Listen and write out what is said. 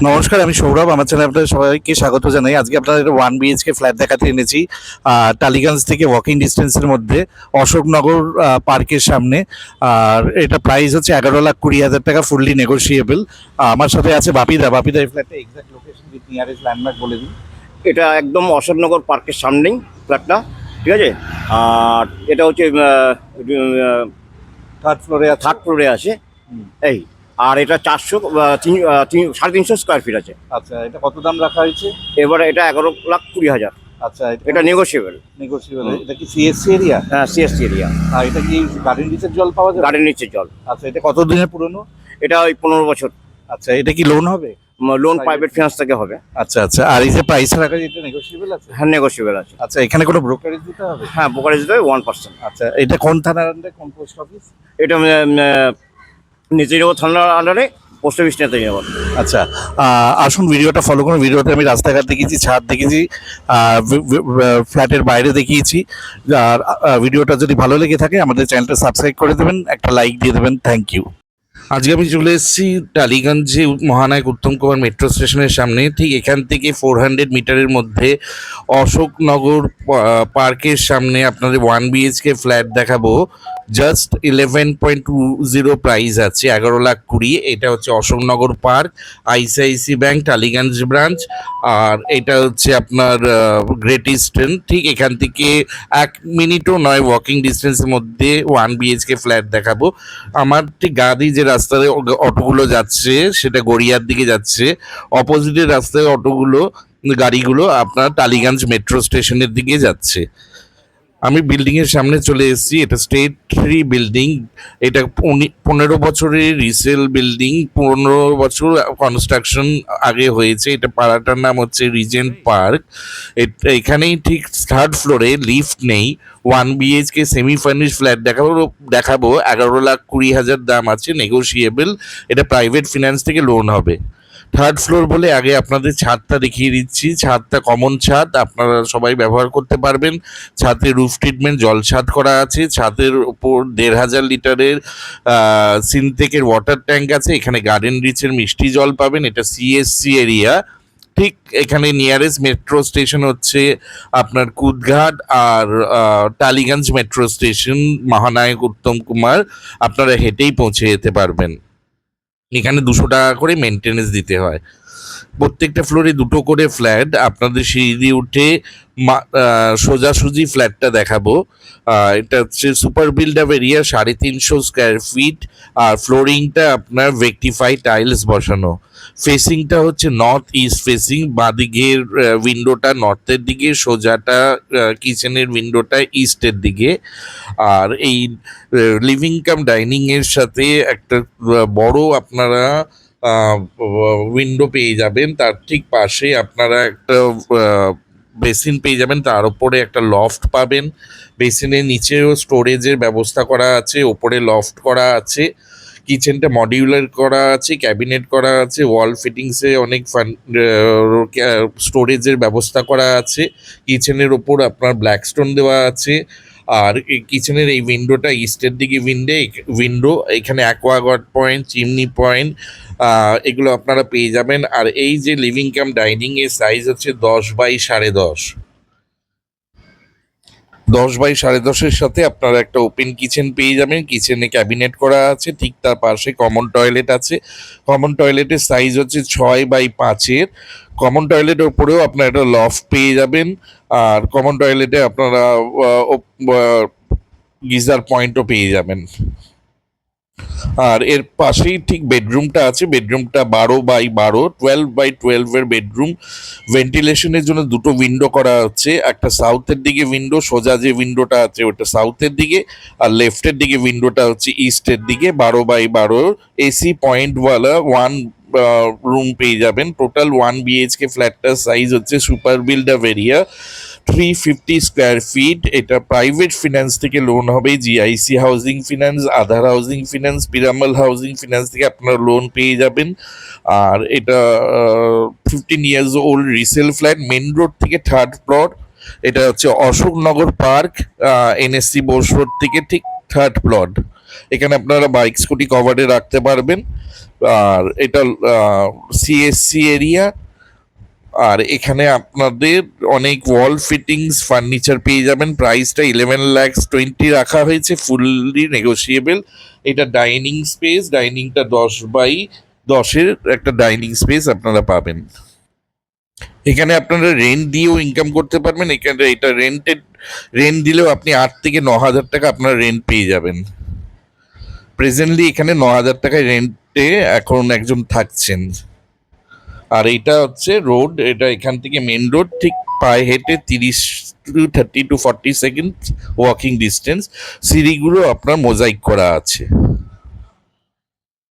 নমস্কার, আমি সৌরভ। আমার চ্যানেলে আপনাদের সবাইকে স্বাগত জানাই। আজকে আপনাদের 1 BHK ফ্ল্যাট দেখাতে এনেছি টালিগঞ্জ থেকে ওয়াকিং ডিস্টেন্সের মধ্যে, অশোকনগর পার্কের সামনে। আর এটা প্রাইস হচ্ছে 11,20,000 টাকা, ফুললি নেগোশিয়েবল। আমার সাথে আছে বাপিদা। বাপিদা, এই ফ্ল্যাটটা exact location with nearest landmark বলে দিন। এটা একদম অশোকনগর পার্কের সামনেই ফ্ল্যাটটা, ঠিক আছে। আর এটা হচ্ছে থার্ড ফ্লোরে আছে। থার্ড ফ্লোরে আছে এই। আর এটা 350 স্কোয়ার ফিট আছে। আচ্ছা, এটা কত দাম রাখা হয়েছে? এবারে এটা 11,20,000। আচ্ছা, এটা নেগোশিয়েবল। নেগোশিয়েবল। এটা কি সিএসসি এরিয়া? হ্যাঁ, সিএসটি এরিয়া। আর এটা কি গার্ডেন নিচের জল পাওয়া যায়? গার্ডেন নিচে জল। আচ্ছা, এটা কত দিনের পুরনো? এটা ওই 15 বছর। আচ্ছা, এটা কি লোন হবে? লোন প্রাইভেট ফিনান্স থেকে হবে। আচ্ছা আচ্ছা। আর এই যে প্রাইস রাখা, এটা নেগোশিয়েবল আছে? হ্যাঁ, নেগোশিয়েবল আছে। আচ্ছা, এখানে কোনো ব্রোকারেজ দিতে হবে? হ্যাঁ, ব্রোকারেজ দেবে 1%। আচ্ছা, এটা কোন থানার আন্ডারে, কোন পোস্ট অফিস? এটা নেতাজিনগর থানার আন্ডারে, পোস্ট অফিস নেতাজিনগর। আচ্ছা, আসুন ভিডিওটা ফলো করুন। ভিডিওতে আমি রাস্তাঘাট দেখিয়েছি, ছাদ দেখেছি, ফ্ল্যাটের বাইরে দেখিয়েছি। আর ভিডিওটা যদি ভালো লেগে থাকে আমাদের চ্যানেলটা সাবস্ক্রাইব করে দেবেন, একটা লাইক দিয়ে দেবেন। Thank you. আজকে আমি চলে এসেছি টালিগঞ্জে মহানায়ক উত্তম কুমার মেট্রো স্টেশনের সামনে। ঠিক এখান থেকে 400 মিটারের মধ্যে অশোকনগর পার্কের সামনে আপনাদের 1 BHK ফ্ল্যাট দেখাবো। জাস্ট 11.20 প্রাইস আছে, 11,20,000। এটা হচ্ছে Ashoknagar Park, ICICI bank Tollygunge branch. আর এটা হচ্ছে আপনার গ্রেট ইস্টার্ন। ঠিক এখান থেকে 1 মিনিটও নয় ওয়াকিং ডিস্টেন্সের মধ্যে 1 BHK ফ্ল্যাট দেখাবো। আমার ঠিক গাড়ি যে রাস্তায় অটোগুলো যাচ্ছে সেটা গড়িয়ার দিকে যাচ্ছে, অপোজিটের রাস্তায় গাড়িগুলো আপনার টালিগঞ্জ মেট্রো স্টেশনের দিকে যাচ্ছে। আমি বিল্ডিং এর সামনে চলে এসেছি। এটা স্টেট ট্রি বিল্ডিং। এটা 15 বছরের রিসেল বিল্ডিং, 15 বছর কনস্ট্রাকশন আগে হয়েছে। এটা পাড়াটার নাম হচ্ছে রিজেন্ট পার্ক। এখানেই ঠিক থার্ড ফ্লোরে, লিফট নেই, 1 BHK সেমি ফার্নিশ ফ্ল্যাট দেখাবো 11,20,000 দাম আছে, নেগোশিয়েবল। এটা প্রাইভেট ফিনান্স থেকে লোন হবে। থার্ড ফ্লোর বলে আগে আপনাদের ছাদটা দেখিয়ে দিচ্ছি। ছাদটা কমন ছাদ, আপনারা সবাই ব্যবহার করতে পারবেন। ছাদে রুফ ট্রিটমেন্ট, জল ছাদ করা আছে। ছাদের উপর 1,500 লিটারের সিনটেকের ওয়াটার ট্যাঙ্ক আছে। এখানে গার্ডেন রিচের মিষ্টি জল পাবেন। এটা সিএসসি এরিয়া। ঠিক এখানে নিয়ারেস্ট মেট্রো স্টেশন হচ্ছে আপনার কুদঘাট আর টালিগঞ্জ মেট্রো স্টেশন, মহানায়ক উত্তম কুমার। আপনারা হেঁটেই পৌঁছে যেতে পারবেন। এখানে 200 টাকা করে মেনটেনেন্স দিতে হয়। প্রত্যেকটা ফ্লোরে 2টো করে ফ্ল্যাট। আপনাদের সিঁড়ি দিয়ে উঠে সোজাসুজি ফ্ল্যাটটা দেখাবো। এটা হচ্ছে super build up area, 350 square feet. আর ফ্লোরিংটা আপনার ভেক্টিফাই টাইলস বসানো। ফেসিংটা হচ্ছে নর্থ ইস্ট ফেসিং। বাঁদিকের উইন্ডোটা নর্থের দিকে, সোজাটা কিচেনের উইন্ডোটা ইস্টের দিকে। আর এই লিভিং কাম ডাইনিং এর সাথে একটা বড় আপনারা উইন্ডো পেয়ে যাবেন। তার ঠিক পাশে আপনারা একটা বেসিন পেয়ে যাবেন, তার উপরে একটা লফট পাবেন। বেসিনের নিচেও স্টোরেজের ব্যবস্থা করা আছে, ওপরে লফট করা আছে। কিচেনটা মডিউলার করা আছে, ক্যাবিনেট করা আছে, ওয়াল ফিটিংসে অনেক স্টোরেজের ব্যবস্থা করা আছে। কিচেনের ওপর আপনার ব্ল্যাক স্টোন দেওয়া আছে। আর কিচেনের এই উইন্ডোটা ইস্টের দিকে উইন্ডো। এখানে অ্যাকোয়াগার্ড পয়েন্ট, চিমনি পয়েন্ট, এগুলো আপনারা পেয়ে যাবেন। আর এই যে লিভিং কাম ডাইনিং এর সাইজ হচ্ছে 10x10.5। 10x10.5 সাথে আপনারা একটা ওপেন কিচেন পেয়ে যাবেন। কিচেনে ক্যাবিনেট করা আছে, ঠিক তার পাশে কমন টয়লেট আছে। কমন টয়লেটের সাইজ হচ্ছে 6x5। কমন টয়লেটের উপরেও আপনারা একটা লফট পেয়ে যাবেন। আর কমন টয়লেটে আপনারা গিজার পয়েন্টও পেয়ে যাবেন। আর এর পাশেই ঠিক বেডরুমটা আছে। বেডরুমটা 12x12, 12x12 এর বেডরুম। ভেন্টিলেশনের জন্য 2টো উইন্ডো করা হচ্ছে। একটা সাউথের দিকে উইন্ডো, সোজা যে উইন্ডোটা আছে ওটা সাউথের দিকে। আর লেফটের দিকে উইন্ডোটা হচ্ছে ইস্টের দিকে। 12x12 এসি পয়েন্টওয়ালা 1 রুম পেয়ে যাবেন। টোটাল 1 BHK ফ্ল্যাটটার সাইজ হচ্ছে super build up area, 350 square feet. এটা প্রাইভেট ফিনান্স থেকে লোন হবে। GIC housing finance, Aadhar housing finance, Piramal housing finance থেকে আপনারা লোন পেয়ে যাবেন। আর এটা 15 years old resale flat, main road থেকে থার্ড প্লট। এটা হচ্ছে Ashoknagar Park, NSC Bose road থেকে ঠিক থার্ড প্লট। এখানে আপনারা বাইক স্কুটি কভারে রাখতে পারবেন। আর এটা সিএসসি এরিয়া। আর এখানে আপনাদের অনেক ওয়াল ফিটিংস ফার্নিচার পেয়ে যাবেন। প্রাইসটা 11,20,000 রাখা হয়েছে, ফুললি নেগোশিয়েবল। এটা ডাইনিং স্পেস, ডাইনিংটা 10x10-এর একটা ডাইনিং স্পেস আপনারা পাবেন। এখানে আপনারা রেন্ট দিয়েও ইনকাম করতে পারবেন। এখানে এটা রেন্ট দিলেও আপনি 8 থেকে 9,000 টাকা আপনার রেন্ট পেয়ে যাবেন। প্রেজেন্টলি এখানে 9,000 টাকায় রেন্টে এখন একজন থাকছেন। আর এটা হচ্ছে রোড, এটা এখান থেকে মেন রোড, ঠিক পায়ে হেঁটে 30 to 40 সেকেন্ড ওয়াকিং ডিস্টেন্স। সিঁড়িগুলো আপনার মোজাইক করা আছে।